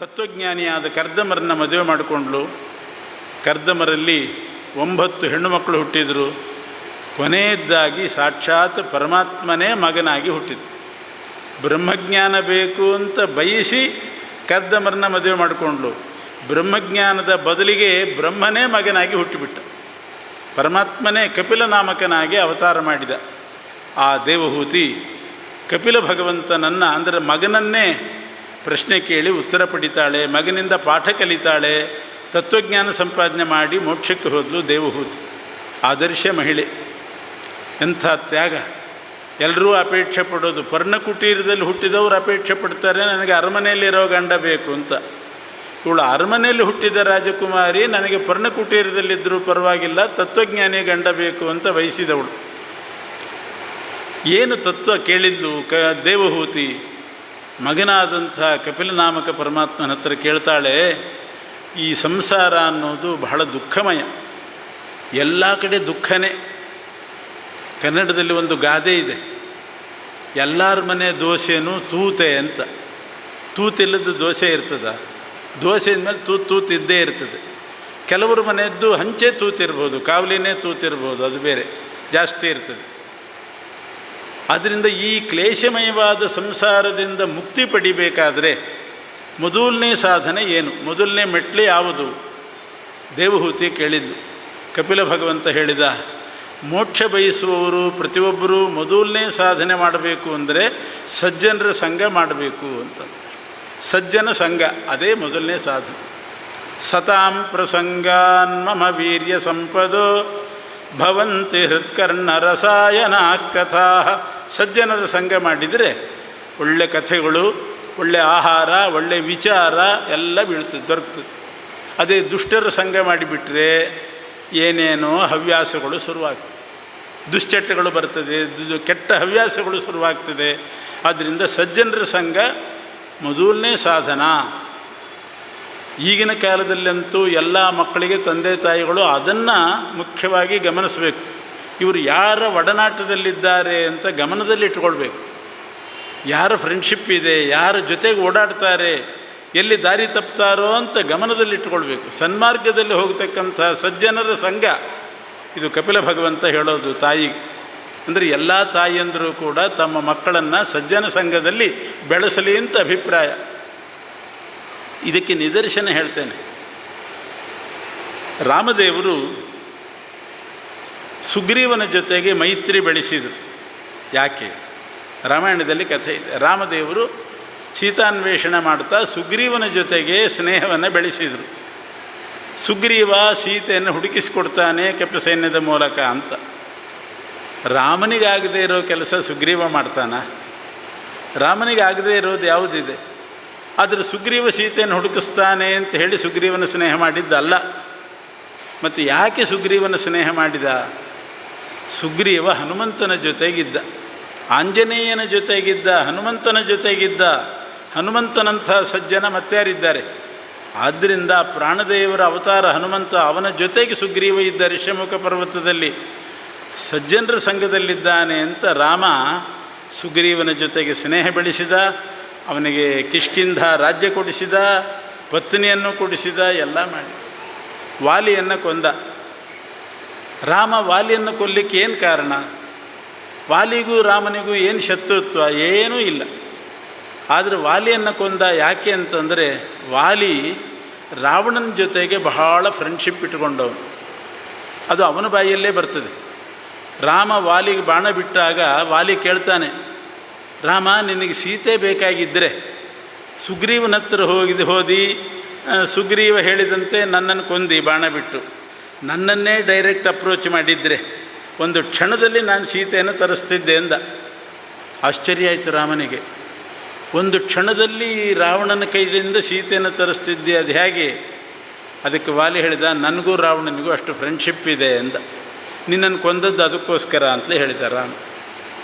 ತತ್ವಜ್ಞಾನಿಯಾದ ಕರ್ದಮರನ್ನ ಮದುವೆ ಮಾಡಿಕೊಂಡ್ಳು. ಕರ್ದಮರಲ್ಲಿ 9 ಹೆಣ್ಣು ಮಕ್ಕಳು ಹುಟ್ಟಿದರು. ಕೊನೆಯದ್ದಾಗಿ ಸಾಕ್ಷಾತ್ ಪರಮಾತ್ಮನೇ ಮಗನಾಗಿ ಹುಟ್ಟಿದರು. ಬ್ರಹ್ಮಜ್ಞಾನ ಬೇಕು ಅಂತ ಬಯಸಿ ಕರ್ದಮರನ್ನ ಮದುವೆ ಮಾಡಿಕೊಂಡ್ಳು. ಬ್ರಹ್ಮಜ್ಞಾನದ ಬದಲಿಗೆ ಬ್ರಹ್ಮನೇ ಮಗನಾಗಿ ಹುಟ್ಟಿಬಿಟ್ಟ. ಪರಮಾತ್ಮನೇ ಕಪಿಲ ನಾಮಕನಾಗಿ ಅವತಾರ ಮಾಡಿದ. ಆ ದೇವಹೂತಿ ಕಪಿಲ ಭಗವಂತನನ್ನು ಅಂದರೆ ಮಗನನ್ನೇ ಪ್ರಶ್ನೆ ಕೇಳಿ ಉತ್ತರ ಪಡಿತಾಳೆ, ಮಗನಿಂದ ಪಾಠ ಕಲಿತಾಳೆ, ತತ್ವಜ್ಞಾನ ಸಂಪಾದನೆ ಮಾಡಿ ಮೋಕ್ಷಕ್ಕೆ ಹೋದಲು ದೇವಹೂತಿ. ಆದರ್ಶ ಮಹಿಳೆ. ಎಂಥ ತ್ಯಾಗ! ಎಲ್ಲರೂ ಅಪೇಕ್ಷೆ ಪಡೋದು, ಪರ್ಣಕುಟೀರದಲ್ಲಿ ಹುಟ್ಟಿದವರು ಅಪೇಕ್ಷೆ ಪಡ್ತಾರೆ, ನನಗೆ ಅರಮನೆಯಲ್ಲಿರೋ ಗಂಡ ಬೇಕು ಅಂತ. ಇವಳು ಅರಮನೆಯಲ್ಲಿ ಹುಟ್ಟಿದ ರಾಜಕುಮಾರಿ, ನನಗೆ ಪರ್ಣಕುಟೀರದಲ್ಲಿದ್ದರೂ ಪರವಾಗಿಲ್ಲ, ತತ್ವಜ್ಞಾನಿ ಗಂಡ ಬೇಕು ಅಂತ ಬಯಸಿದವಳು. ಏನು ತತ್ವ ಕೇಳಿದ್ಲು ದೇವಹೂತಿ? ಮಗನಾದಂಥ ಕಪಿಲನಾಮಕ ಪರಮಾತ್ಮನ ಹತ್ರ ಕೇಳ್ತಾಳೆ, ಈ ಸಂಸಾರ ಅನ್ನೋದು ಬಹಳ ದುಃಖಮಯ, ಎಲ್ಲ ಕಡೆ ದುಃಖನೇ. ಕನ್ನಡದಲ್ಲಿ ಒಂದು ಗಾದೆ ಇದೆ, ಎಲ್ಲರ ಮನೆ ದೋಸೆನೂ ತೂತೆ ಅಂತ. ತೂತಿಲ್ಲದ ದೋಸೆ ಇರ್ತದ? ದೋಸೆ ಅಂದಮೇಲೆ ತೂತಿದ್ದೇ ಇರ್ತದೆ. ಕೆಲವರು ಮನೆಯದ್ದು ಹಂಚೆ ತೂತಿರ್ಬೋದು, ಕಾವಲಿನೇ ತೂತಿರ್ಬೋದು, ಅದು ಬೇರೆ ಜಾಸ್ತಿ ಇರ್ತದೆ. ಆದ್ದರಿಂದ ಈ ಕ್ಲೇಶಮಯವಾದ ಸಂಸಾರದಿಂದ ಮುಕ್ತಿ ಪಡಿಬೇಕಾದರೆ ಮೊದಲನೇ ಸಾಧನೆ ಏನು, ಮೊದಲನೇ ಮೆಟ್ಲು ಯಾವುದು? ದೇವಹೂತಿ ಕೇಳಿದ್ದು. ಕಪಿಲ ಭಗವಂತ ಹೇಳಿದ, ಮೋಕ್ಷ ಬಯಸುವವರು ಪ್ರತಿಯೊಬ್ಬರೂ ಮೊದಲನೇ ಸಾಧನೆ ಮಾಡಬೇಕು ಅಂದರೆ ಸಜ್ಜನರ ಸಂಘ ಮಾಡಬೇಕು ಅಂತ. ಸಜ್ಜನ ಸಂಘ ಅದೇ ಮೊದಲನೇ ಸಾಧನೆ. ಸತಾಂ ಪ್ರಸಂಗಾನ್ ಮಮ ವೀರ್ಯ ಸಂಪದೋ ಭವಂತಿ ಹೃತ್ಕರ್ಣ ರಸಾಯನ ಕಥಾ. ಸಜ್ಜನರ ಸಂಘ ಮಾಡಿದರೆ ಒಳ್ಳೆ ಕಥೆಗಳು, ಒಳ್ಳೆ ಆಹಾರ, ಒಳ್ಳೆ ವಿಚಾರ ಎಲ್ಲ ದೊರಕ್ತದೆ. ಅದೇ ದುಷ್ಟರ ಸಂಘ ಮಾಡಿಬಿಟ್ರೆ ಏನೇನೋ ಹವ್ಯಾಸಗಳು ಶುರುವಾಗ್ತದೆ, ದುಶ್ಚಟಗಳು ಬರ್ತದೆ, ಕೆಟ್ಟ ಹವ್ಯಾಸಗಳು ಶುರುವಾಗ್ತದೆ. ಆದ್ದರಿಂದ ಸಜ್ಜನರ ಸಂಘ ಮೊದಲನೇ ಸಾಧನ. ಈಗಿನ ಕಾಲದಲ್ಲಂತೂ ಎಲ್ಲ ಮಕ್ಕಳಿಗೆ ತಂದೆ ತಾಯಿಗಳು ಅದನ್ನು ಮುಖ್ಯವಾಗಿ ಗಮನಿಸಬೇಕು. ಇವರು ಯಾರ ಒಡನಾಟದಲ್ಲಿದ್ದಾರೆ ಅಂತ ಗಮನದಲ್ಲಿಟ್ಕೊಳ್ಬೇಕು. ಯಾರ ಫ್ರೆಂಡ್ಶಿಪ್ ಇದೆ, ಯಾರ ಜೊತೆಗೆ ಓಡಾಡ್ತಾರೆ, ಎಲ್ಲಿ ದಾರಿ ತಪ್ತಾರೋ ಅಂತ ಗಮನದಲ್ಲಿಟ್ಕೊಳ್ಬೇಕು. ಸನ್ಮಾರ್ಗದಲ್ಲಿ ಹೋಗ್ತಕ್ಕಂಥ ಸಜ್ಜನರ ಸಂಘ ಇದು ಕಪಿಲ ಭಗವಂತ ಹೇಳೋದು ತಾಯಿಗೆ. ಅಂದರೆ ಎಲ್ಲ ತಾಯಿಯಂದರೂ ಕೂಡ ತಮ್ಮ ಮಕ್ಕಳನ್ನು ಸಜ್ಜನ ಸಂಘದಲ್ಲಿ ಬೆಳೆಸಲಿ ಅಂತ ಅಭಿಪ್ರಾಯ. ಇದಕ್ಕೆ ನಿದರ್ಶನ ಹೇಳ್ತೇನೆ. ರಾಮದೇವರು ಸುಗ್ರೀವನ ಜೊತೆಗೆ ಮೈತ್ರಿ ಬೆಳೆಸಿದರು. ಯಾಕೆ? ರಾಮಾಯಣದಲ್ಲಿ ಕಥೆ ಇದೆ. ರಾಮದೇವರು ಸೀತಾನ್ವೇಷಣೆ ಮಾಡ್ತಾ ಸುಗ್ರೀವನ ಜೊತೆಗೆ ಸ್ನೇಹವನ್ನು ಬೆಳೆಸಿದರು. ಸುಗ್ರೀವ ಸೀತೆಯನ್ನು ಹುಡುಕಿಸಿಕೊಡ್ತಾನೆ ಕಪಿಲ ಸೈನ್ಯದ ಮೂಲಕ ಅಂತ. ರಾಮನಿಗಾಗದೇ ಇರೋ ಕೆಲಸ ಸುಗ್ರೀವ ಮಾಡ್ತಾನ? ರಾಮನಿಗಾಗದೇ ಇರೋದು ಯಾವುದಿದೆ? ಆದರೆ ಸುಗ್ರೀವ ಸೀತೆಯನ್ನು ಹುಡುಕಿಸ್ತಾನೆ ಅಂತ ಹೇಳಿ ಸುಗ್ರೀವನ ಸ್ನೇಹ ಮಾಡಿದ್ದಲ್ಲ. ಮತ್ತು ಯಾಕೆ ಸುಗ್ರೀವನ ಸ್ನೇಹ ಮಾಡಿದ? ಸುಗ್ರೀವ ಹನುಮಂತನ ಜೊತೆಗಿದ್ದ, ಆಂಜನೇಯನ ಜೊತೆಗಿದ್ದ, ಹನುಮಂತನ ಜೊತೆಗಿದ್ದ. ಹನುಮಂತನಂಥ ಸಜ್ಜನ ಮತ್ತಾರಿದ್ದಾರೆ? ಆದ್ದರಿಂದ ಪ್ರಾಣದೇವರ ಅವತಾರ ಹನುಮಂತ, ಅವನ ಜೊತೆಗೆ ಸುಗ್ರೀವ ಇದ್ದ ಋಷ್ಯಮುಖ ಪರ್ವತದಲ್ಲಿ. ಸಜ್ಜನರ ಸಂಘದಲ್ಲಿದ್ದಾನೆ ಅಂತ ರಾಮ ಸುಗ್ರೀವನ ಜೊತೆಗೆ ಸ್ನೇಹ ಬೆಳೆಸಿದ. ಅವನಿಗೆ ಕಿಷ್ಕಿಂಧ ರಾಜ್ಯ ಕೊಡಿಸಿದ, ಪತ್ನಿಯನ್ನು ಕೊಡಿಸಿದ, ಎಲ್ಲ ಮಾಡಿ ವಾಲಿಯನ್ನು ಕೊಂದ. ರಾಮ ವಾಲಿಯನ್ನು ಕೊಲ್ಲಿಕ್ಕೆ ಏನು ಕಾರಣ? ವಾಲಿಗೂ ರಾಮನಿಗೂ ಏನು ಶತ್ರುತ್ವ? ಏನೂ ಇಲ್ಲ. ಆದರೆ ವಾಲಿಯನ್ನು ಕೊಂದ ಯಾಕೆ ಅಂತಂದರೆ, ವಾಲಿ ರಾವಣನ ಜೊತೆಗೆ ಬಹಳ ಫ್ರೆಂಡ್ಶಿಪ್ ಇಟ್ಟುಕೊಂಡವನು. ಅದು ಅವನ ಬಾಯಲ್ಲೇ ಬರ್ತದೆ. ರಾಮ ವಾಲಿಗೆ ಬಾಣ ಬಿಟ್ಟಾಗ ವಾಲಿ ಕೇಳ್ತಾನೆ, ರಾಮ ನಿನಗೆ ಸೀತೆ ಬೇಕಾಗಿದ್ದರೆ ಸುಗ್ರೀವನ ಹತ್ರ ಹೋದಿ ಸುಗ್ರೀವ ಹೇಳಿದಂತೆ ನನ್ನನ್ನು ಕೊಂದು ಬಾಣ ಬಿಟ್ಟು, ನನ್ನನ್ನೇ ಡೈರೆಕ್ಟ್ ಅಪ್ರೋಚ್ ಮಾಡಿದ್ದರೆ ಒಂದು ಕ್ಷಣದಲ್ಲಿ ನಾನು ಸೀತೆಯನ್ನು ತರಿಸ್ತಿದ್ದೆ ಎಂದ. ಆಶ್ಚರ್ಯ ಆಯಿತು ರಾಮನಿಗೆ. ಒಂದು ಕ್ಷಣದಲ್ಲಿ ರಾವಣನ ಕೈಯಿಂದ ಸೀತೆಯನ್ನು ತರಿಸ್ತಿದ್ದೆ, ಅದು ಹೇಗೆ? ಅದಕ್ಕೆ ವಾಲಿ ಹೇಳಿದ, ನನಗೂ ರಾವಣನಿಗೂ ಅಷ್ಟು ಫ್ರೆಂಡ್ಶಿಪ್ ಇದೆ ಎಂದ. ನಿನ್ನನ್ನು ಕೊಂದದ್ದು ಅದಕ್ಕೋಸ್ಕರ ಅಂತಲೇ ಹೇಳಿದ ರಾಮ.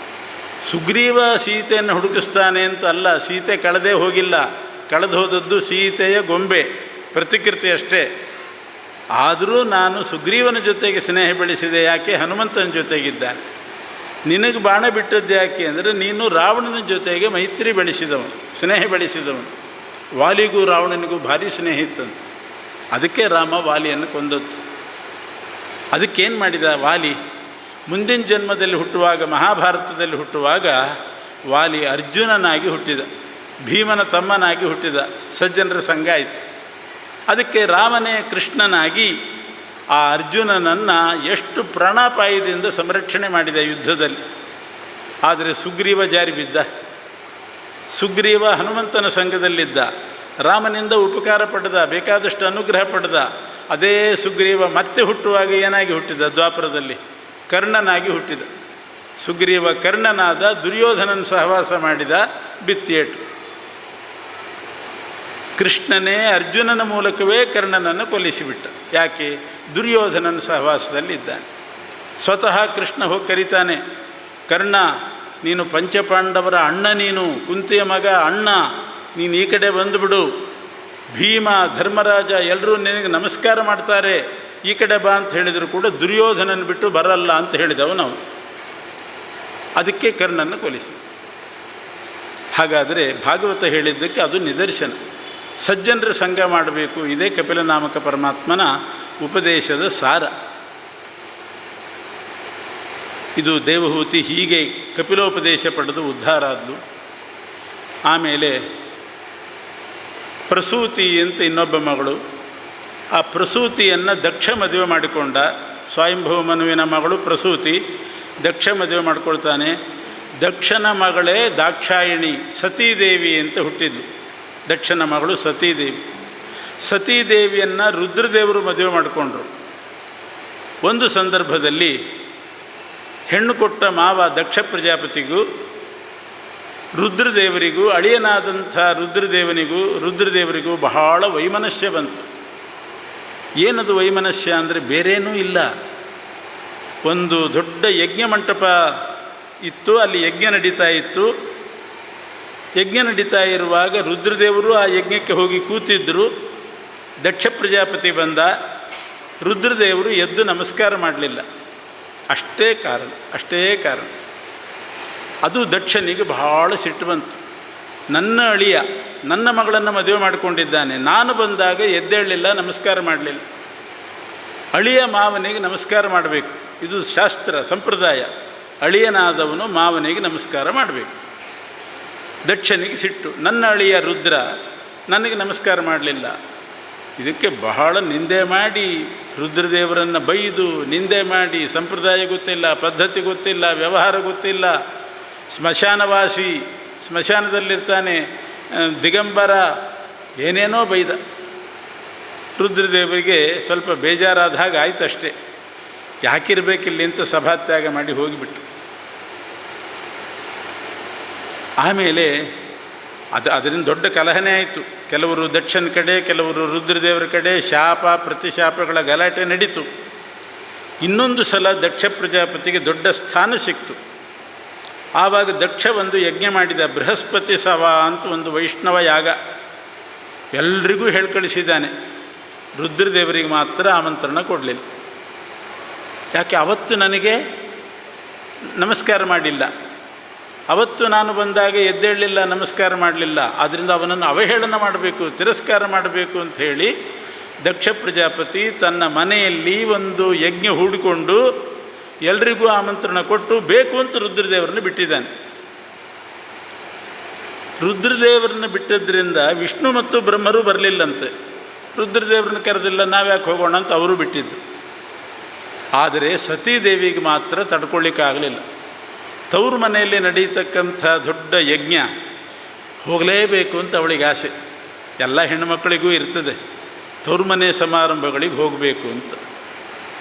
ಸುಗ್ರೀವ ಸೀತೆಯನ್ನು ಹುಡುಕಿಸ್ತಾನೆ ಅಂತ ಅಲ್ಲ, ಸೀತೆ ಕಳೆದೇ ಹೋಗಿಲ್ಲ. ಕಳೆದು ಹೋದದ್ದು ಸೀತೆಯ ಗೊಂಬೆ, ಪ್ರತಿಕೃತಿ ಅಷ್ಟೇ. ಆದರೂ ನಾನು ಸುಗ್ರೀವನ ಜೊತೆಗೆ ಸ್ನೇಹ ಬೆಳೆಸಿದೆ. ಯಾಕೆ? ಹನುಮಂತನ ಜೊತೆಗಿದ್ದಾನೆ. ನಿನಗೆ ಬಾಣ ಬಿಟ್ಟದ್ದು ಯಾಕೆ ಅಂದರೆ, ನೀನು ರಾವಣನ ಜೊತೆಗೆ ಮೈತ್ರಿ ಬೆಳೆಸಿದವನು, ಸ್ನೇಹ ಬೆಳೆಸಿದವನು. ವಾಲಿಗೂ ರಾವಣನಿಗೂ ಭಾರಿ ಸ್ನೇಹ ಇತ್ತಂತೆ. ಅದಕ್ಕೆ ರಾಮ ವಾಲಿಯನ್ನು ಕೊಂದದ್ದು. ಅದಕ್ಕೇನು ಮಾಡಿದ ವಾಲಿ? ಮುಂದಿನ ಜನ್ಮದಲ್ಲಿ ಹುಟ್ಟುವಾಗ, ಮಹಾಭಾರತದಲ್ಲಿ ಹುಟ್ಟುವಾಗ ವಾಲಿ ಅರ್ಜುನನಾಗಿ ಹುಟ್ಟಿದ, ಭೀಮನ ತಮ್ಮನಾಗಿ ಹುಟ್ಟಿದ. ಸಜ್ಜನರ ಸಂಘ ಆಯಿತು. ಅದಕ್ಕೆ ರಾಮನೇ ಕೃಷ್ಣನಾಗಿ ಆ ಅರ್ಜುನನನ್ನು ಎಷ್ಟು ಪ್ರಾಣಾಪಾಯದಿಂದ ಸಂರಕ್ಷಣೆ ಮಾಡಿದ ಯುದ್ಧದಲ್ಲಿ. ಆದರೆ ಸುಗ್ರೀವ ಜಾರಿ ಬಿದ್ದ. ಸುಗ್ರೀವ ಹನುಮಂತನ ಸಂಘದಲ್ಲಿದ್ದ, ರಾಮನಿಂದ ಉಪಕಾರ ಪಡೆದ, ಬೇಕಾದಷ್ಟು ಅನುಗ್ರಹ ಪಡೆದ. ಅದೇ ಸುಗ್ರೀವ ಮತ್ತೆ ಹುಟ್ಟುವಾಗ ಏನಾಗಿ ಹುಟ್ಟಿದ? ದ್ವಾಪರದಲ್ಲಿ ಕರ್ಣನಾಗಿ ಹುಟ್ಟಿದ. ಸುಗ್ರೀವ ಕರ್ಣನಾದ, ದುರ್ಯೋಧನನ ಸಹವಾಸ ಮಾಡಿದ, ಬಿತ್ತೇಟು. ಕೃಷ್ಣನೇ ಅರ್ಜುನನ ಮೂಲಕವೇ ಕರ್ಣನನ್ನು ಕೊಲ್ಲಿಸಿಬಿಟ್ಟ. ಯಾಕೆ? ದುರ್ಯೋಧನನ ಸಹವಾಸದಲ್ಲಿದ್ದಾನೆ. ಸ್ವತಃ ಕೃಷ್ಣ ಹೋಗಿ ಕರೀತಾನೆ, ಕರ್ಣ ನೀನು ಪಂಚಪಾಂಡವರ ಅಣ್ಣ, ನೀನು ಕುಂತಿಯ ಮಗ, ಅಣ್ಣ, ನೀನು ಈ ಕಡೆ ಬಂದುಬಿಡು. ಭೀಮ, ಧರ್ಮರಾಜ ಎಲ್ಲರೂ ನಿನಗೆ ನಮಸ್ಕಾರ ಮಾಡ್ತಾರೆ, ಈ ಕಡೆ ಬಾ ಅಂತ ಹೇಳಿದರೂ ಕೂಡ ದುರ್ಯೋಧನನ ಬಿಟ್ಟು ಬರಲ್ಲ ಅಂತ ಹೇಳಿದವು ನಾವು. ಅದಕ್ಕೆ ಕರ್ಣನ್ನು ಕೊಲಿಸಿ. ಹಾಗಾದರೆ ಭಾಗವತ ಹೇಳಿದ್ದಕ್ಕೆ ಅದು ನಿದರ್ಶನ. ಸಜ್ಜನರ ಸಂಘ ಮಾಡಬೇಕು. ಇದೇ ಕಪಿಲನಾಮಕ ಪರಮಾತ್ಮನ ಉಪದೇಶದ ಸಾರ. ಇದು ದೇವಹೂತಿ ಹೀಗೆ ಕಪಿಲೋಪದೇಶ ಪಡೆದು ಉದ್ಧಾರ ಆದಳು. ಆಮೇಲೆ ಪ್ರಸೂತಿ ಅಂತ ಇನ್ನೊಬ್ಬ ಮಗಳು. ಆ ಪ್ರಸೂತಿಯನ್ನು ದಕ್ಷ ಮದುವೆ ಮಾಡಿಕೊಂಡ. ಸ್ವಯಂಭವ ಮನುವಿನ ಮಗಳು ಪ್ರಸೂತಿ, ದಕ್ಷ ಮದುವೆ ಮಾಡಿಕೊಳ್ತಾನೆ. ದಕ್ಷನ ಮಗಳೇ ದಾಕ್ಷಾಯಿಣಿ, ಸತೀದೇವಿ ಅಂತ ಹುಟ್ಟಿದ್ಲು. ದಕ್ಷನ ಮಗಳು ಸತೀದೇವಿ. ಸತೀದೇವಿಯನ್ನು ರುದ್ರದೇವರು ಮದುವೆ ಮಾಡಿಕೊಂಡ್ರು. ಒಂದು ಸಂದರ್ಭದಲ್ಲಿ ಹೆಣ್ಣು ಕೊಟ್ಟ ಮಾವ ದಕ್ಷ ಪ್ರಜಾಪತಿಗೂ ರುದ್ರದೇವರಿಗೂ, ಅಳಿಯನಾದಂಥ ರುದ್ರದೇವರಿಗೂ ಬಹಳ ವೈಮನಸ್ಯ ಬಂತು. ಏನದು ವೈಮನಸ್ಯ ಅಂದರೆ ಬೇರೇನೂ ಇಲ್ಲ. ಒಂದು ದೊಡ್ಡ ಯಜ್ಞ ಮಂಟಪ ಇತ್ತು, ಅಲ್ಲಿ ಯಜ್ಞ ನಡೀತಾ ಇತ್ತು. ಯಜ್ಞ ನಡೀತಾ ಇರುವಾಗ ರುದ್ರದೇವರು ಆ ಯಜ್ಞಕ್ಕೆ ಹೋಗಿ ಕೂತಿದ್ದರು. ದಕ್ಷ ಪ್ರಜಾಪತಿ ಬಂದ. ರುದ್ರದೇವರು ಎದ್ದು ನಮಸ್ಕಾರ ಮಾಡಲಿಲ್ಲ. ಅಷ್ಟೇ ಕಾರಣ. ಅದು ದಕ್ಷನಿಗೆ ಬಹಳ ಸಿಟ್ಟು ಬಂತು. ನನ್ನ ಅಳಿಯ ನನ್ನ ಮಗಳನ್ನು ಮದುವೆ ಮಾಡಿಕೊಂಡಿದ್ದಾನೆ, ನಾನು ಬಂದಾಗ ಎದ್ದೇಳಲಿಲ್ಲ, ನಮಸ್ಕಾರ ಮಾಡಲಿಲ್ಲ. ಅಳಿಯ ಮಾವನಿಗೆ ನಮಸ್ಕಾರ ಮಾಡಬೇಕು, ಇದು ಶಾಸ್ತ್ರ ಸಂಪ್ರದಾಯ. ಅಳಿಯನಾದವನು ಮಾವನಿಗೆ ನಮಸ್ಕಾರ ಮಾಡಬೇಕು. ದಕ್ಷನಿಗೆ ಸಿಟ್ಟು, ನನ್ನ ಅಳಿಯ ರುದ್ರ ನನಗೆ ನಮಸ್ಕಾರ ಮಾಡಲಿಲ್ಲ. ಇದಕ್ಕೆ ಬಹಳ ನಿಂದೆ ಮಾಡಿ, ರುದ್ರದೇವರನ್ನು ಬೈದು ನಿಂದೆ ಮಾಡಿ, ಸಂಪ್ರದಾಯ ಗೊತ್ತಿಲ್ಲ, ಪದ್ಧತಿ ಗೊತ್ತಿಲ್ಲ, ವ್ಯವಹಾರ ಗೊತ್ತಿಲ್ಲ, ಸ್ಮಶಾನವಾಸಿ, ಸ್ಮಶಾನದಲ್ಲಿರ್ತಾನೆ, ದಿಗಂಬರ, ಏನೇನೋ ಬೈದ. ರುದ್ರದೇವರಿಗೆ ಸ್ವಲ್ಪ ಬೇಜಾರಾದ ಹಾಗೆ ಆಯ್ತು ಅಷ್ಟೇ. ಯಾಕಿರಬೇಕಿಲ್ಲಿ ಅಂತ ಸಭಾತ್ಯಾಗ ಮಾಡಿ ಹೋಗಿಬಿಟ್ಟು. ಆಮೇಲೆ ಅದರಿಂದ ದೊಡ್ಡ ಕಲಹನೇ ಆಯಿತು. ಕೆಲವರು ದಕ್ಷನ ಕಡೆ, ಕೆಲವರು ರುದ್ರದೇವರ ಕಡೆ, ಶಾಪ ಪ್ರತಿಶಾಪಗಳ ಗಲಾಟೆ ನಡೀತು. ಇನ್ನೊಂದು ಸಲ ದಕ್ಷ ಪ್ರಜಾಪತಿಗೆ ದೊಡ್ಡ ಸ್ಥಾನ ಸಿಕ್ತು. ಆವಾಗ ದಕ್ಷ ಒಂದು ಯಜ್ಞ ಮಾಡಿದ, ಬೃಹಸ್ಪತಿ ಸವ ಅಂತ ಒಂದು ವೈಷ್ಣವ ಯಾಗ. ಎಲ್ರಿಗೂ ಕಳಿಸಿದ್ದಾನೆ. ರುದ್ರದೇವರಿಗೆ ಮಾತ್ರ ಆಮಂತ್ರಣ ಕೊಡಲಿಲ್ಲ. ಯಾಕೆ? ಅವತ್ತು ನನಗೆ ನಮಸ್ಕಾರ ಮಾಡಿಲ್ಲ, ಅವತ್ತು ನಾನು ಬಂದಾಗ ಎದ್ದೇಳಲಿಲ್ಲ, ನಮಸ್ಕಾರ ಮಾಡಲಿಲ್ಲ. ಆದ್ದರಿಂದ ಅವನನ್ನು ಅವಹೇಳನ ಮಾಡಬೇಕು, ತಿರಸ್ಕಾರ ಮಾಡಬೇಕು ಅಂಥೇಳಿ ದಕ್ಷ ಪ್ರಜಾಪತಿ ತನ್ನ ಮನೆಯಲ್ಲಿ ಒಂದು ಯಜ್ಞ ಹೂಡಿಕೊಂಡು ಎಲ್ರಿಗೂ ಆಮಂತ್ರಣ ಕೊಟ್ಟು ಬೇಕು ಅಂತ ರುದ್ರದೇವರನ್ನು ಬಿಟ್ಟಿದ್ದಾನೆ. ರುದ್ರದೇವರನ್ನು ಬಿಟ್ಟಿದ್ದರಿಂದ ವಿಷ್ಣು ಮತ್ತು ಬ್ರಹ್ಮರು ಬರಲಿಲ್ಲಂತೆ. ರುದ್ರದೇವರನ್ನ ಕರೆದಿಲ್ಲ, ನಾವ್ಯಾಕೆ ಹೋಗೋಣ ಅಂತ ಅವರು ಬಿಟ್ಟಿದ್ದು. ಆದರೆ ಸತೀದೇವಿಗೆ ಮಾತ್ರ ತಡ್ಕೊಳ್ಳಿಕ್ಕಾಗಲಿಲ್ಲ. ತವ್ರ ಮನೆಯಲ್ಲಿ ನಡೀತಕ್ಕಂಥ ದೊಡ್ಡ ಯಜ್ಞ ಹೋಗಲೇಬೇಕು ಅಂತ ಅವಳಿಗೆ ಆಸೆ. ಎಲ್ಲ ಹೆಣ್ಣುಮಕ್ಕಳಿಗೂ ಇರ್ತದೆ ತವ್ರ ಮನೆ ಸಮಾರಂಭಗಳಿಗೆ ಹೋಗಬೇಕು ಅಂತ.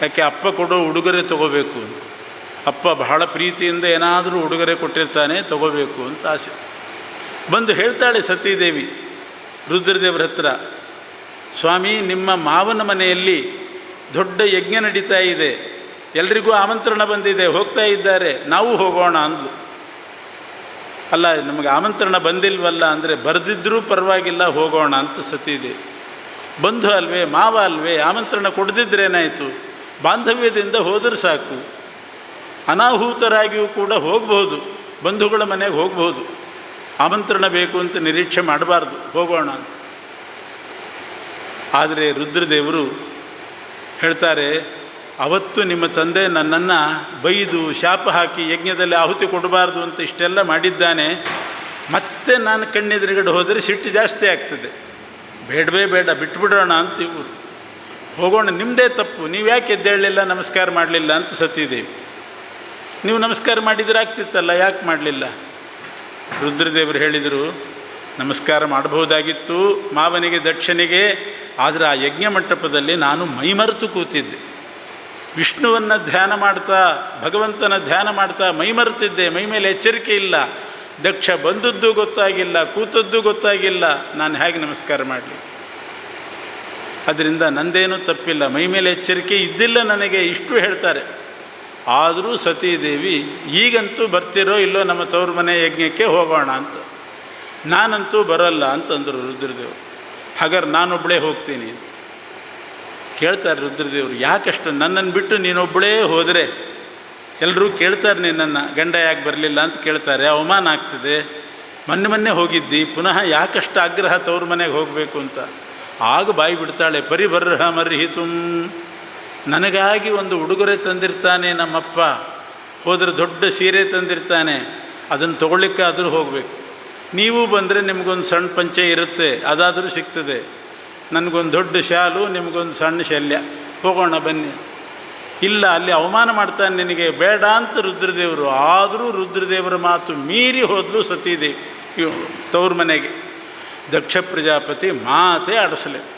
ಯಾಕೆ? ಅಪ್ಪ ಕೊಡೋ ಉಡುಗೊರೆ ತೊಗೋಬೇಕು ಅಂತ. ಅಪ್ಪ ಬಹಳ ಪ್ರೀತಿಯಿಂದ ಏನಾದರೂ ಉಡುಗೊರೆ ಕೊಟ್ಟಿರ್ತಾನೆ, ತೊಗೋಬೇಕು ಅಂತ ಆಸೆ. ಬಂದು ಹೇಳ್ತಾಳೆ ಸತೀದೇವಿ ರುದ್ರದೇವರ ಹತ್ರ, ಸ್ವಾಮಿ, ನಿಮ್ಮ ಮಾವನ ಮನೆಯಲ್ಲಿ ದೊಡ್ಡ ಯಜ್ಞ ನಡೀತಾ ಇದೆ, ಎಲ್ರಿಗೂ ಆಮಂತ್ರಣ ಬಂದಿದೆ, ಹೋಗ್ತಾ ಇದ್ದಾರೆ, ನಾವು ಹೋಗೋಣ ಅಂದ್ಲು. ಅಲ್ಲ, ನಮಗೆ ಆಮಂತ್ರಣ ಬಂದಿಲ್ವಲ್ಲ ಅಂದರೆ, ಬರೆದಿದ್ದರೂ ಪರವಾಗಿಲ್ಲ, ಹೋಗೋಣ ಅಂತ ಸತೀದೇವಿ. ಬಂಧು ಅಲ್ವೇ, ಮಾವ ಅಲ್ವೇ, ಆಮಂತ್ರಣ ಕೊಡದಿದ್ರೇನಾಯಿತು? ಬಾಂಧವ್ಯದಿಂದ ಹೋದರೆ ಸಾಕು. ಅನಾಹುತರಾಗಿಯೂ ಕೂಡ ಹೋಗ್ಬೋದು, ಬಂಧುಗಳ ಮನೆಗೆ ಹೋಗ್ಬೋದು. ಆಮಂತ್ರಣ ಬೇಕು ಅಂತ ನಿರೀಕ್ಷೆ ಮಾಡಬಾರ್ದು, ಹೋಗೋಣ ಅಂತ. ಆದರೆ ರುದ್ರದೇವರು ಹೇಳ್ತಾರೆ, ಅವತ್ತು ನಿಮ್ಮ ತಂದೆ ನನ್ನನ್ನು ಬೈದು ಶಾಪ ಹಾಕಿ ಯಜ್ಞದಲ್ಲಿ ಆಹುತಿ ಕೊಡಬಾರ್ದು ಅಂತ ಇಷ್ಟೆಲ್ಲ ಮಾಡಿದ್ದಾನೆ. ಮತ್ತೆ ನಾನು ಕಣ್ಣೆದುರುಗಡೆ ಹೋದರೆ ಸಿಟ್ಟು ಜಾಸ್ತಿ ಆಗ್ತದೆ. ಬೇಡವೇ ಬೇಡ, ಬಿಟ್ಬಿಡೋಣ ಅಂತ ಇವರು. ಹೋಗೋಣ, ನಿಮ್ಮದೇ ತಪ್ಪು, ನೀವು ಯಾಕೆ ಎದ್ದೇಳಲಿಲ್ಲ, ನಮಸ್ಕಾರ ಮಾಡಲಿಲ್ಲ ಅಂತ ಸತೀದೇವಿ. ನೀವು ನಮಸ್ಕಾರ ಮಾಡಿದರೆ ಆಗ್ತಿತ್ತಲ್ಲ, ಯಾಕೆ ಮಾಡಲಿಲ್ಲ? ರುದ್ರದೇವರು ಹೇಳಿದರು, ನಮಸ್ಕಾರ ಮಾಡಬಹುದಾಗಿತ್ತು ಮಾವನಿಗೆ, ದಕ್ಷನಿಗೆ. ಆದರೆ ಆ ಯಜ್ಞ ಮಂಟಪದಲ್ಲಿ ನಾನು ಮೈಮರೆತು ಕೂತಿದ್ದೆ. ವಿಷ್ಣುವನ್ನು ಧ್ಯಾನ ಮಾಡ್ತಾ, ಭಗವಂತನ ಧ್ಯಾನ ಮಾಡ್ತಾ ಮೈಮರೆತಿದ್ದೆ. ಮೈ ಮೇಲೆ ಎಚ್ಚರಿಕೆ ಇಲ್ಲ. ದಕ್ಷ ಬಂದದ್ದು ಗೊತ್ತಾಗಿಲ್ಲ, ಕೂತದ್ದು ಗೊತ್ತಾಗಿಲ್ಲ. ನಾನು ಹೇಗೆ ನಮಸ್ಕಾರ ಮಾಡಲಿ? ಅದರಿಂದ ನಂದೇನೂ ತಪ್ಪಿಲ್ಲ, ಮೈ ಮೇಲೆ ಎಚ್ಚರಿಕೆ ಇದ್ದಿಲ್ಲ ನನಗೆ, ಇಷ್ಟು ಹೇಳ್ತಾರೆ. ಆದರೂ ಸತೀದೇವಿ, ಈಗಂತೂ ಬರ್ತಿರೋ ಇಲ್ಲೋ ನಮ್ಮ ತವ್ರ ಮನೆ ಯಜ್ಞಕ್ಕೆ ಹೋಗೋಣ ಅಂತ. ನಾನಂತೂ ಬರೋಲ್ಲ ಅಂತಂದರು ರುದ್ರದೇವರು. ಹಾಗಾದ್ರೆ ನಾನೊಬ್ಬಳೇ ಹೋಗ್ತೀನಿ ಅಂತ ಕೇಳ್ತಾರೆ ರುದ್ರದೇವರು. ಯಾಕಷ್ಟು ನನ್ನನ್ನು ಬಿಟ್ಟು ನೀನೊಬ್ಬಳೇ ಹೋದರೆ ಎಲ್ಲರೂ ಕೇಳ್ತಾರೆ, ನಿನ್ನನ್ನು ಗಂಡ ಯಾಕೆ ಬರಲಿಲ್ಲ ಅಂತ ಕೇಳ್ತಾರೆ, ಅವಮಾನ ಆಗ್ತದೆ. ಮೊನ್ನೆ ಹೋಗಿದ್ದಿ, ಪುನಃ ಯಾಕಷ್ಟು ಆಗ್ರಹ ತವ್ರ ಮನೆಗೆ ಹೋಗಬೇಕು ಅಂತ. ಆಗ ಬಾಯಿ ಬಿಡ್ತಾಳೆ, ಪರಿಬರ್ಹ ಮರ್ಹಿತುಂ, ನನಗಾಗಿ ಒಂದು ಉಡುಗೊರೆ ತಂದಿರ್ತಾನೆ ನಮ್ಮಪ್ಪ, ಹೋದರೆ ದೊಡ್ಡ ಸೀರೆ ತಂದಿರ್ತಾನೆ, ಅದನ್ನು ತೊಗೊಳ್ಳಿಕ್ಕಾದರೂ ಹೋಗಬೇಕು. ನೀವು ಬಂದರೆ ನಿಮಗೊಂದು ಸಣ್ಣ ಪಂಚೆ ಇರುತ್ತೆ, ಅದಾದರೂ ಸಿಗ್ತದೆ. ನನಗೊಂದು ದೊಡ್ಡ ಶಾಲು, ನಿಮಗೊಂದು ಸಣ್ಣ ಶಲ್ಯ, ಹೋಗೋಣ ಬನ್ನಿ. ಇಲ್ಲ, ಅಲ್ಲಿ ಅವಮಾನ ಮಾಡ್ತಾನೆ ನಿನಗೆ, ಬೇಡ ಅಂತ ರುದ್ರದೇವರು. ಆದರೂ ರುದ್ರದೇವರ ಮಾತು ಮೀರಿ ಹೋದರೂ ಸತೀದೇವಿ ತವ್ರ ಮನೆಗೆ. ದಕ್ಷ ಪ್ರಜಾಪತಿ ಮಾತೇ ಆಡಿಸಲಿಲ್ಲ.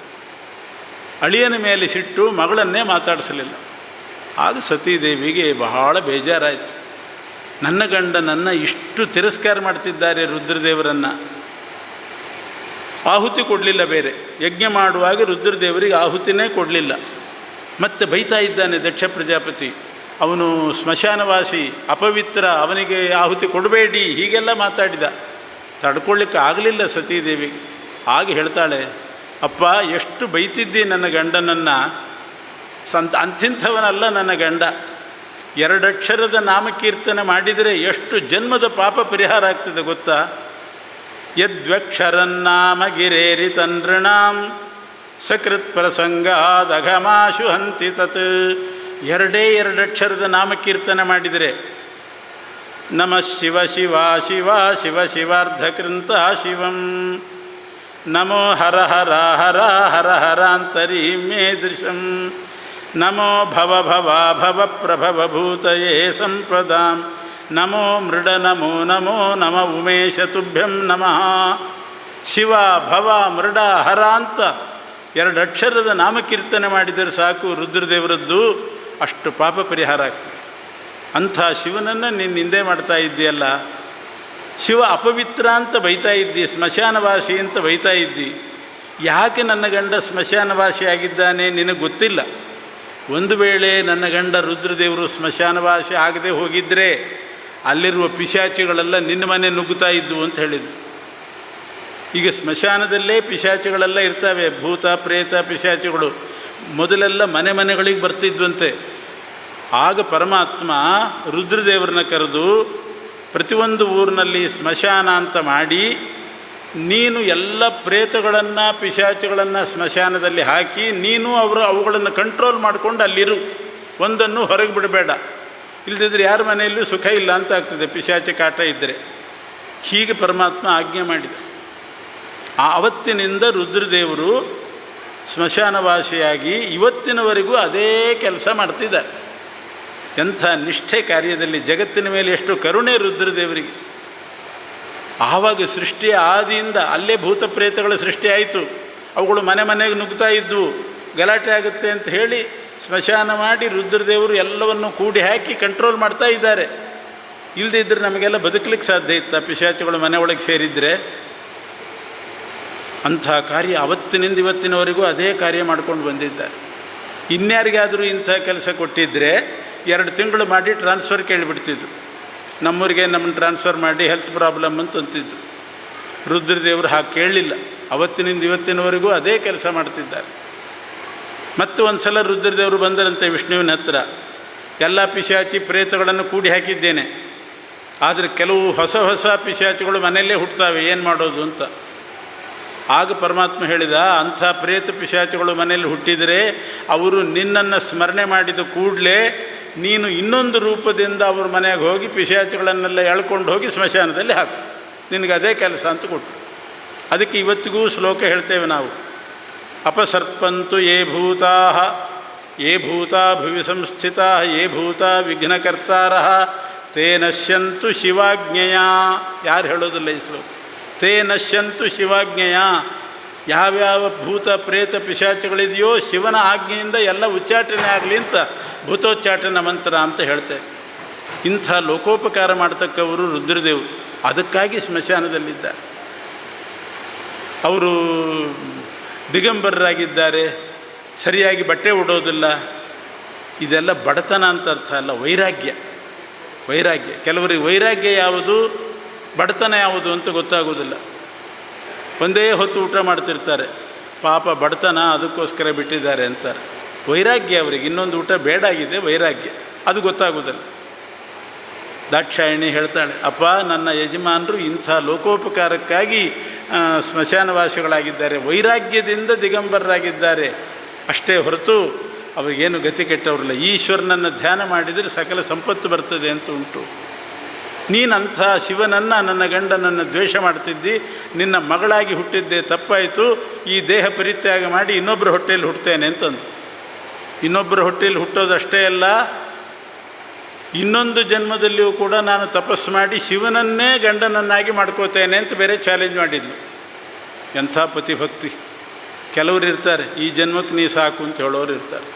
ಅಳಿಯನ ಮೇಲೆ ಸಿಟ್ಟು, ಮಗಳನ್ನೇ ಮಾತಾಡಿಸಲಿಲ್ಲ. ಆಗ ಸತೀದೇವಿಗೆ ಬಹಳ ಬೇಜಾರಾಯಿತು. ನನ್ನ ಗಂಡನನ್ನು ಇಷ್ಟು ತಿರಸ್ಕಾರ ಮಾಡ್ತಿದ್ದಾರೆ ರುದ್ರದೇವರನ್ನು. ಆಹುತಿ ಕೊಡಲಿಲ್ಲ, ಬೇರೆ ಯಜ್ಞ ಮಾಡುವಾಗ ರುದ್ರದೇವರಿಗೆ ಆಹುತಿನೇ ಕೊಡಲಿಲ್ಲ. ಮತ್ತೆ ಬೈತಾ ಇದ್ದಾನೆ ದಕ್ಷ ಪ್ರಜಾಪತಿ, ಅವನು ಸ್ಮಶಾನವಾಸಿ, ಅಪವಿತ್ರ, ಅವನಿಗೆ ಆಹುತಿ ಕೊಡಬೇಡಿ, ಹೀಗೆಲ್ಲ ಮಾತಾಡಿದ. ತಡ್ಕೊಳ್ಳಿಕ್ಕೆ ಆಗಲಿಲ್ಲ ಸತೀದೇವಿಗೆ. ಆಗ ಹೇಳ್ತಾಳೆ, ಅಪ್ಪ ಎಷ್ಟು ಬೈತಿದ್ದಿ ನನ್ನ ಗಂಡನನ್ನು, ಅಂಥಿಂಥವನಲ್ಲ ನನ್ನ ಗಂಡ. 2 ಅಕ್ಷರದ ನಾಮಕೀರ್ತನೆ ಮಾಡಿದರೆ ಎಷ್ಟು ಜನ್ಮದ ಪಾಪ ಪರಿಹಾರ ಆಗ್ತದೆ ಗೊತ್ತಾ? ಯದ್ವಕ್ಷರನ್ನಾಮ ಗಿರೇರಿ ತನೃಣಾಂ ಸಕೃತ್ ಪ್ರಸಂಗಾದಘಮಾಶು ಹಂತಿ ತತ್. 2 ಅಕ್ಷರದ ನಾಮಕೀರ್ತನೆ ಮಾಡಿದರೆ, ನಮಃ ಶಿವ ಶಿವ ಶಿವ ಶಿವ ಶಿವಾರ್ಧಕೃಂತ ಶಿವಂ, ನಮೋ ಹರ ಹರ ಹರ ಹರ ಹರಾಂತರೀಮೇ ದೃಶಂ, ನಮೋ ಭವ ಭವ ಭವ ಪ್ರಭವ ಭೂತಯೇ ಸಂಪದಾಂ, ನಮೋ ಮೃಡ ನಮೋ ನಮೋ ನಮ ಉಮೇಶ ತುಭ್ಯಂ ನಮಃ. ಶಿವ ಭವ ಮೃಡ ಹರ ಅಂತ 2 ಅಕ್ಷರದ ನಾಮಕೀರ್ತನೆ ಮಾಡಿದರೆ ಸಾಕು ರುದ್ರದೇವರದ್ದು, ಅಷ್ಟು ಪಾಪ ಪರಿಹಾರ ಆಗ್ತದೆ. ಅಂಥ ಶಿವನನ್ನು ನೀನು ನಿಂದೆ ಮಾಡ್ತಾ ಇದ್ದೀಯಲ್ಲ. ಶಿವ ಅಪವಿತ್ರ ಅಂತ ಬೈತಾ ಇದ್ದಿ, ಸ್ಮಶಾನವಾಸಿ ಅಂತ ಬೈತಾ ಇದ್ದಿ. ಯಾಕೆ ನನ್ನ ಗಂಡ ಸ್ಮಶಾನವಾಸಿ ಆಗಿದ್ದಾನೆ ನಿನಗೆ ಗೊತ್ತಿಲ್ಲ. ಒಂದು ವೇಳೆ ನನ್ನ ಗಂಡ ರುದ್ರದೇವರು ಸ್ಮಶಾನವಾಸಿ ಆಗದೆ ಹೋಗಿದ್ದರೆ ಅಲ್ಲಿರುವ ಪಿಶಾಚಿಗಳೆಲ್ಲ ನಿನ್ನ ಮನೆ ನುಗ್ಗುತ್ತಾ ಇದ್ವು ಅಂತ ಹೇಳಿದ್ದು. ಈಗ ಸ್ಮಶಾನದಲ್ಲೇ ಪಿಶಾಚಿಗಳೆಲ್ಲ ಇರ್ತವೆ, ಭೂತ ಪ್ರೇತ ಪಿಶಾಚಿಗಳು. ಮೊದಲೆಲ್ಲ ಮನೆಗಳಿಗೆ ಬರ್ತಿದ್ವಂತೆ. ಆಗ ಪರಮಾತ್ಮ ರುದ್ರದೇವರನ್ನ ಕರೆದು ಪ್ರತಿಯೊಂದು ಊರಿನಲ್ಲಿ ಸ್ಮಶಾನ ಅಂತ ಮಾಡಿ, ನೀನು ಎಲ್ಲ ಪ್ರೇತಗಳನ್ನು ಪಿಶಾಚಿಗಳನ್ನು ಸ್ಮಶಾನದಲ್ಲಿ ಹಾಕಿ ನೀನು ಅವುಗಳನ್ನು ಕಂಟ್ರೋಲ್ ಮಾಡಿಕೊಂಡು ಅಲ್ಲಿರು, ಒಂದನ್ನು ಹೊರಗೆ ಬಿಡಬೇಡ. ಇಲ್ಲದಿದ್ದರೆ ಯಾರ ಮನೆಯಲ್ಲೂ ಸುಖ ಇಲ್ಲ ಅಂತ ಆಗ್ತದೆ ಪಿಶಾಚಿ ಕಾಟ ಇದ್ದರೆ. ಹೀಗೆ ಪರಮಾತ್ಮ ಆಜ್ಞೆ ಮಾಡಿದ. ಆವತ್ತಿನಿಂದ ರುದ್ರದೇವರು ಸ್ಮಶಾನವಾಸಿಯಾಗಿ ಇವತ್ತಿನವರೆಗೂ ಅದೇ ಕೆಲಸ ಮಾಡ್ತಿದ್ದಾರೆ. ಎಂಥ ನಿಷ್ಠೆ ಕಾರ್ಯದಲ್ಲಿ, ಜಗತ್ತಿನ ಮೇಲೆ ಎಷ್ಟು ಕರುಣೆ ರುದ್ರದೇವರಿಗೆ. ಆವಾಗ ಸೃಷ್ಟಿಯ ಆದಿಯಿಂದ ಅಲ್ಲೇ ಭೂತ ಪ್ರೇತಗಳ ಸೃಷ್ಟಿ ಆಯಿತು. ಅವುಗಳು ಮನೆಗೆ ನುಗ್ತಾ ಇದ್ವು, ಗಲಾಟೆ ಆಗುತ್ತೆ ಅಂತ ಹೇಳಿ ಸ್ಮಶಾನ ಮಾಡಿ ರುದ್ರದೇವರು ಎಲ್ಲವನ್ನು ಕೂಡಿ ಹಾಕಿ ಕಂಟ್ರೋಲ್ ಮಾಡ್ತಾ ಇದ್ದಾರೆ. ಇಲ್ಲದಿದ್ದರೆ ನಮಗೆಲ್ಲ ಬದುಕಲಿಕ್ಕೆ ಸಾಧ್ಯ ಇತ್ತು ಪಿಶಾಚಿಗಳು ಮನೆ ಒಳಗೆ ಸೇರಿದರೆ. ಅಂಥ ಕಾರ್ಯ ಅವತ್ತಿನಿಂದ ಇವತ್ತಿನವರೆಗೂ ಅದೇ ಕಾರ್ಯ ಮಾಡ್ಕೊಂಡು ಬಂದಿದ್ದಾರೆ. ಇನ್ಯಾರಿಗಾದರೂ ಇಂಥ ಕೆಲಸ ಕೊಟ್ಟಿದ್ದರೆ 2 ತಿಂಗಳು ಮಾಡಿ ಟ್ರಾನ್ಸ್ಫರ್ ಕೇಳಿಬಿಡ್ತಿದ್ರು. ನಮ್ಮೂರಿಗೆ ನಮ್ಮನ್ನು ಟ್ರಾನ್ಸ್ಫರ್ ಮಾಡಿ ಹೆಲ್ತ್ ಪ್ರಾಬ್ಲಮ್ ಅಂತಿದ್ರು. ರುದ್ರದೇವರು ಹಾಗೆ ಕೇಳಲಿಲ್ಲ. ಅವತ್ತಿನಿಂದ ಇವತ್ತಿನವರೆಗೂ ಅದೇ ಕೆಲಸ ಮಾಡ್ತಿದ್ದಾರೆ. ಮತ್ತು ಒಂದು ಸಲ ರುದ್ರದೇವರು ಬಂದರಂತೆ ವಿಷ್ಣುವಿನ ಹತ್ರ, ಎಲ್ಲ ಪಿಶಾಚಿ ಪ್ರೇತಗಳನ್ನು ಕೂಡಿ ಹಾಕಿದ್ದೇನೆ, ಆದರೆ ಕೆಲವು ಹೊಸ ಪಿಶಾಚಿಗಳು ಮನೆಯಲ್ಲೇ ಹುಟ್ಟುತ್ತವೆ, ಏನು ಮಾಡೋದು ಅಂತ. ಆಗ ಪರಮಾತ್ಮ ಹೇಳಿದ, ಅಂಥ ಪ್ರೇತ ಪಿಶಾಚಿಗಳು ಮನೆಯಲ್ಲಿ ಹುಟ್ಟಿದರೆ ಅವರು ನಿನ್ನನ್ನು ಸ್ಮರಣೆ ಮಾಡಿದ ಕೂಡಲೇ ನೀನು ಇನ್ನೊಂದು ರೂಪದಿಂದ ಅವ್ರ ಮನೆಗೆ ಹೋಗಿ ಪಿಶಾಚಿಗಳನ್ನೆಲ್ಲ ಎಳ್ಕೊಂಡು ಹೋಗಿ ಸ್ಮಶಾನದಲ್ಲಿ ಹಾಕು, ನಿನಗೆ ಅದೇ ಕೆಲಸ ಅಂತ ಕೊಟ್ಟು. ಅದಕ್ಕೆ ಇವತ್ತಿಗೂ ಶ್ಲೋಕ ಹೇಳ್ತೇವೆ ನಾವು, ಅಪಸರ್ಪಂತು ಯೇ ಭೂತಾ ಭುವಿ ಸಂಸ್ಥಿತಾ ಯೇ ಭೂತ ವಿಘ್ನಕರ್ತಾರ ತೇ ನಶ್ಯಂತು ಶಿವಾಜ್ಞೆಯ. ಯಾರು ಹೇಳೋದಿಲ್ಲ ಈ ಶ್ಲೋಕ? ತೇ ನಶ್ಯಂತು ಶಿವಾಜ್ಞೆಯ. ಯಾವ್ಯಾವ ಭೂತ ಪ್ರೇತ ಪಿಶಾಚಿಗಳಿದೆಯೋ ಶಿವನ ಆಜ್ಞೆಯಿಂದ ಎಲ್ಲ ಉಚ್ಚಾಟನೆ ಆಗಲಿ ಅಂತ ಭೂತೋಚ್ಚಾಟನ ಮಂತ್ರ ಅಂತ ಹೇಳ್ತೇವೆ. ಇಂಥ ಲೋಕೋಪಕಾರ ಮಾಡ್ತಕ್ಕವರು ರುದ್ರದೇವರು. ಅದಕ್ಕಾಗಿ ಸ್ಮಶಾನದಲ್ಲಿದ್ದಾರೆ. ಅವರು ದಿಗಂಬರರಾಗಿದ್ದಾರೆ, ಸರಿಯಾಗಿ ಬಟ್ಟೆ ಉಡೋದಿಲ್ಲ. ಇದೆಲ್ಲ ಬಡತನ ಅಂತ ಅರ್ಥ ಅಲ್ಲ, ವೈರಾಗ್ಯ. ಕೆಲವರಿಗೆ ವೈರಾಗ್ಯ ಯಾವುದು, ಬಡತನ ಯಾವುದು ಅಂತ ಗೊತ್ತಾಗೋದಿಲ್ಲ. ಒಂದೇ ಹೊತ್ತು ಊಟ ಮಾಡ್ತಿರ್ತಾರೆ, ಪಾಪ ಬಡತನ ಅದಕ್ಕೋಸ್ಕರ ಬಿಟ್ಟಿದ್ದಾರೆ ಅಂತಾರೆ. ವೈರಾಗ್ಯ ಅವರಿಗೆ, ಇನ್ನೊಂದು ಊಟ ಬೇಡಾಗಿದೆ, ವೈರಾಗ್ಯ, ಅದು ಗೊತ್ತಾಗೋದಿಲ್ಲ. ದಾಕ್ಷಾಯಿಣಿ ಹೇಳ್ತಾಳೆ, ಅಪ್ಪ ನನ್ನ ಯಜಮಾನರು ಇಂಥ ಲೋಕೋಪಕಾರಕ್ಕಾಗಿ ಸ್ಮಶಾನವಾಸಿಗಳಾಗಿದ್ದಾರೆ, ವೈರಾಗ್ಯದಿಂದ ದಿಗಂಬರರಾಗಿದ್ದಾರೆ ಅಷ್ಟೇ ಹೊರತು ಅವರಿಗೇನು ಗತಿ ಕೆಟ್ಟವ್ರಲ್ಲ. ಈಶ್ವರನನ್ನು ಧ್ಯಾನ ಮಾಡಿದರೆ ಸಕಲ ಸಂಪತ್ತು ಬರ್ತದೆ ಅಂತ ಉಂಟು. ನೀನಂಥ ಶಿವನನ್ನು, ನನ್ನ ಗಂಡನನ್ನು ದ್ವೇಷ ಮಾಡ್ತಿದ್ದಿ, ನಿನ್ನ ಮಗಳಾಗಿ ಹುಟ್ಟಿದ್ದೇ ತಪ್ಪಾಯಿತು, ಈ ದೇಹ ಪರಿತ್ಯಾಗ ಮಾಡಿ ಇನ್ನೊಬ್ಬರ ಹೊಟ್ಟೆಯಲ್ಲಿ ಹುಟ್ಟುತ್ತೇನೆ ಅಂತಂದು. ಇನ್ನೊಬ್ಬರ ಹೊಟ್ಟೆಯಲ್ಲಿ ಹುಟ್ಟೋದಷ್ಟೇ ಅಲ್ಲ, ಇನ್ನೊಂದು ಜನ್ಮದಲ್ಲಿಯೂ ಕೂಡ ನಾನು ತಪಸ್ಸು ಮಾಡಿ ಶಿವನನ್ನೇ ಗಂಡನನ್ನಾಗಿ ಮಾಡ್ಕೋತೇನೆ ಅಂತ ಬೇರೆ ಚಾಲೆಂಜ್ ಮಾಡಿದ್ಲು. ಎಂಥ ಪತಿಭಕ್ತಿ! ಕೆಲವರು ಇರ್ತಾರೆ, ಈ ಜನ್ಮಕ್ಕೆ ನೀ ಸಾಕು ಅಂತ ಹೇಳೋರು ಇರ್ತಾರೆ.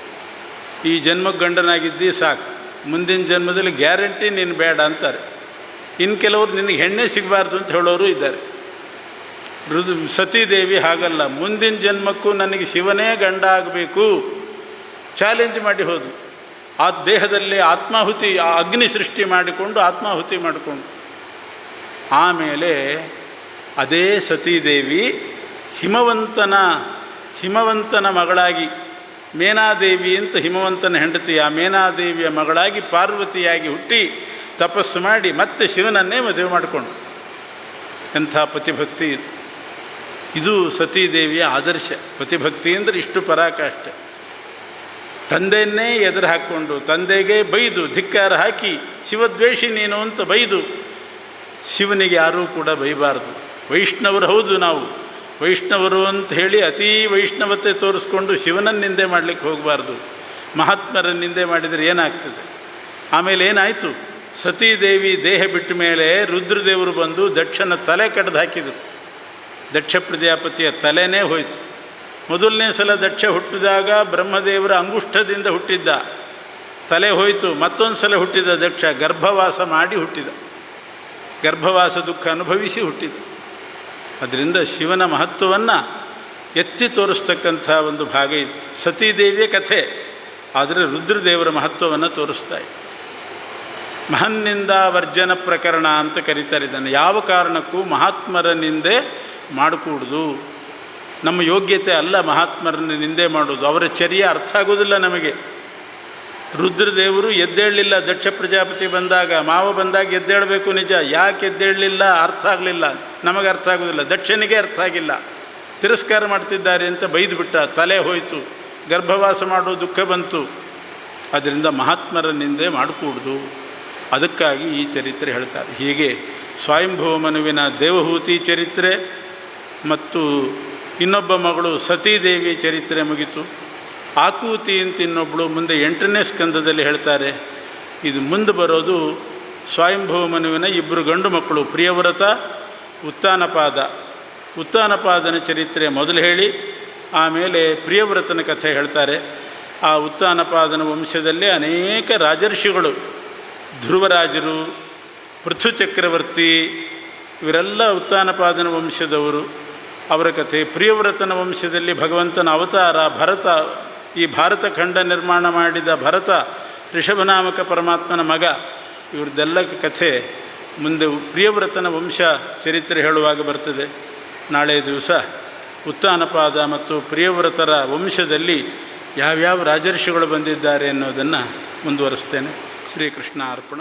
ಈ ಜನ್ಮಕ್ಕೆ ಗಂಡನಾಗಿದ್ದಿ ಸಾಕು, ಮುಂದಿನ ಜನ್ಮದಲ್ಲಿ ಗ್ಯಾರಂಟಿ ನೀನು ಬೇಡ ಅಂತಾರೆ. ಇನ್ನು ಕೆಲವರು ನಿನಗೆ ಹೆಣ್ಣೆ ಸಿಗಬಾರ್ದು ಅಂತ ಹೇಳೋರು ಇದ್ದಾರೆ. ಸತೀದೇವಿ ಹಾಗಲ್ಲ, ಮುಂದಿನ ಜನ್ಮಕ್ಕೂ ನನಗೆ ಶಿವನೇ ಗಂಡ ಆಗಬೇಕು ಚಾಲೆಂಜ್ ಮಾಡಿ ಹೋದು. ಆ ದೇಹದಲ್ಲಿ ಆತ್ಮಾಹುತಿ, ಅಗ್ನಿ ಸೃಷ್ಟಿ ಮಾಡಿಕೊಂಡು ಆತ್ಮಾಹುತಿ ಮಾಡಿಕೊಂಡು ಆಮೇಲೆ ಅದೇ ಸತೀದೇವಿ ಹಿಮವಂತನ ಮಗಳಾಗಿ, ಮೇನಾದೇವಿ ಅಂತ ಹಿಮವಂತನ ಹೆಂಡತಿ, ಆ ಮೇನಾದೇವಿಯ ಮಗಳಾಗಿ ಪಾರ್ವತಿಯಾಗಿ ಹುಟ್ಟಿ ತಪಸ್ಸು ಮಾಡಿ ಮತ್ತೆ ಶಿವನನ್ನೇ ಮದುವೆ ಮಾಡಿಕೊಂಡು. ಎಂಥ ಪತಿಭಕ್ತಿ ಇದು! ಇದು ಸತೀದೇವಿಯ ಆದರ್ಶ. ಪತಿಭಕ್ತಿ ಅಂದರೆ ಇಷ್ಟು ಪರಾಕಾಷ್ಠೆ. ತಂದೆಯನ್ನೇ ಎದುರು ಹಾಕ್ಕೊಂಡು, ತಂದೆಗೆ ಬೈದು ಧಿಕ್ಕಾರ ಹಾಕಿ ಶಿವದ್ವೇಷಿ ನೀನು ಅಂತ ಬೈದು, ಶಿವನಿಗೆ ಯಾರೂ ಕೂಡ ಬೈಬಾರ್ದು. ವೈಷ್ಣವರು ಹೌದು ನಾವು, ವೈಷ್ಣವರು ಅಂತ ಹೇಳಿ ಅತೀ ವೈಷ್ಣವತೆ ತೋರಿಸ್ಕೊಂಡು ಶಿವನನ್ನು ನಿಂದೆ ಮಾಡಲಿಕ್ಕೆ ಹೋಗಬಾರ್ದು. ಮಹಾತ್ಮರನ್ನು ನಿಂದೆ ಮಾಡಿದರೆ ಏನಾಗ್ತದೆ? ಆಮೇಲೆ ಏನಾಯಿತು? ಸತೀದೇವಿ ದೇಹ ಬಿಟ್ಟ ಮೇಲೆ ರುದ್ರದೇವರು ಬಂದು ದಕ್ಷನ ತಲೆ ಕಡ್ದು ಹಾಕಿದರು. ದಕ್ಷ ಪ್ರಜಾಪತಿಯ ತಲೆನೇ ಹೋಯಿತು. ಮೊದಲನೇ ಸಲ ದಕ್ಷ ಹುಟ್ಟಿದಾಗ ಬ್ರಹ್ಮದೇವರ ಅಂಗುಷ್ಠದಿಂದ ಹುಟ್ಟಿದ್ದ, ತಲೆ ಹೋಯಿತು. ಮತ್ತೊಂದು ಸಲ ಹುಟ್ಟಿದ ದಕ್ಷ ಗರ್ಭವಾಸ ಮಾಡಿ ಹುಟ್ಟಿದ, ಗರ್ಭವಾಸ ದುಃಖ ಅನುಭವಿಸಿ ಹುಟ್ಟಿದ. ಅದರಿಂದ ಶಿವನ ಮಹತ್ವವನ್ನು ಎತ್ತಿ ತೋರಿಸ್ತಕ್ಕಂಥ ಒಂದು ಭಾಗ ಇದು. ಸತೀದೇವಿಯ ಕಥೆ, ಆದರೆ ರುದ್ರದೇವರ ಮಹತ್ವವನ್ನು ತೋರಿಸ್ತಾ ಇದೆ. ಮಹನ್ನಿಂದ ವರ್ಜನ ಪ್ರಕರಣ ಅಂತ ಕರೀತಾರೆ ಇದನ್ನು. ಯಾವ ಕಾರಣಕ್ಕೂ ಮಹಾತ್ಮರ ನಿಂದೆ ಮಾಡಕೂಡ್ದು. ನಮ್ಮ ಯೋಗ್ಯತೆ ಅಲ್ಲ ಮಹಾತ್ಮರನ್ನು ನಿಂದೆ ಮಾಡೋದು, ಅವರ ಚರ್ಯ ಅರ್ಥ ಆಗೋದಿಲ್ಲ ನಮಗೆ. ರುದ್ರದೇವರು ಎದ್ದೇಳಲಿಲ್ಲ ದಕ್ಷ ಪ್ರಜಾಪತಿ ಬಂದಾಗ, ಮಾವ ಬಂದಾಗ ಎದ್ದೇಳಬೇಕು ನಿಜ, ಯಾಕೆ ಎದ್ದೇಳಲಿಲ್ಲ ಅರ್ಥ ಆಗಲಿಲ್ಲ, ನಮಗೆ ಅರ್ಥ ಆಗೋದಿಲ್ಲ, ದಕ್ಷನಿಗೆ ಅರ್ಥ ಆಗಿಲ್ಲ. ತಿರಸ್ಕಾರ ಮಾಡ್ತಿದ್ದಾರೆ ಅಂತ ಬೈದುಬಿಟ್ಟ, ತಲೆ ಹೋಯಿತು, ಗರ್ಭವಾಸ ಮಾಡೋ ದುಃಖ ಬಂತು. ಅದರಿಂದ ಮಹಾತ್ಮರ ನಿಂದೆ ಮಾಡಕೂಡ್ದು. ಅದಕ್ಕಾಗಿ ಈ ಚರಿತ್ರೆ ಹೇಳ್ತಾರೆ. ಹೀಗೆ ಸ್ವಯಂಭುವ ಮನುವಿನ ದೇವಹೂತಿ ಚರಿತ್ರೆ ಮತ್ತು ಇನ್ನೊಬ್ಬ ಮಗಳು ಸತೀದೇವಿ ಚರಿತ್ರೆ ಮುಗಿತು. ಆಕೂತಿ ಅಂತ ಇನ್ನೊಬ್ಬಳು ಮುಂದೆ 8ನೇ ಸ್ಕಂದದಲ್ಲಿ ಹೇಳ್ತಾರೆ. ಇದು ಮುಂದೆ ಬರೋದು ಸ್ವಯಂಭುವ ಮನುವಿನ ಇಬ್ಬರು ಗಂಡು ಮಕ್ಕಳು, ಪ್ರಿಯವ್ರತ, ಉತ್ತಾನಪಾದನ ಚರಿತ್ರೆ ಮೊದಲು ಹೇಳಿ ಆಮೇಲೆ ಪ್ರಿಯವ್ರತನ ಕಥೆ ಹೇಳ್ತಾರೆ. ಆ ಉತ್ತಾನಪಾದನ ವಂಶದಲ್ಲಿ ಅನೇಕ ರಾಜರ್ಷಿಗಳು, ಧ್ರುವರಾಜರು, ಪೃಥು ಚಕ್ರವರ್ತಿ, ಇವರೆಲ್ಲ ಉತ್ತಾನಪಾದನ ವಂಶದವರು. ಅವರ ಕಥೆ. ಪ್ರಿಯವ್ರತನ ವಂಶದಲ್ಲಿ ಭಗವಂತನ ಅವತಾರ ಭರತ, ಈ ಭಾರತ ಖಂಡ ನಿರ್ಮಾಣ ಮಾಡಿದ ಭರತ, ಋಷಭನಾಮಕ ಪರಮಾತ್ಮನ ಮಗ. ಇವ್ರದ್ದೆಲ್ಲ ಕಥೆ ಮುಂದೆ ಪ್ರಿಯವ್ರತನ ವಂಶ ಚರಿತ್ರೆ ಹೇಳುವಾಗ ಬರ್ತದೆ. ನಾಳೆ ದಿವಸ ಉತ್ತಾನಪಾದ ಮತ್ತು ಪ್ರಿಯವ್ರತರ ವಂಶದಲ್ಲಿ ಯಾವ್ಯಾವ ರಾಜರ್ಷಿಗಳು ಬಂದಿದ್ದಾರೆ ಅನ್ನೋದನ್ನು ಮುಂದುವರಿಸ್ತೇನೆ. ಶ್ರೀಕೃಷ್ಣ ಅರ್ಪಣ.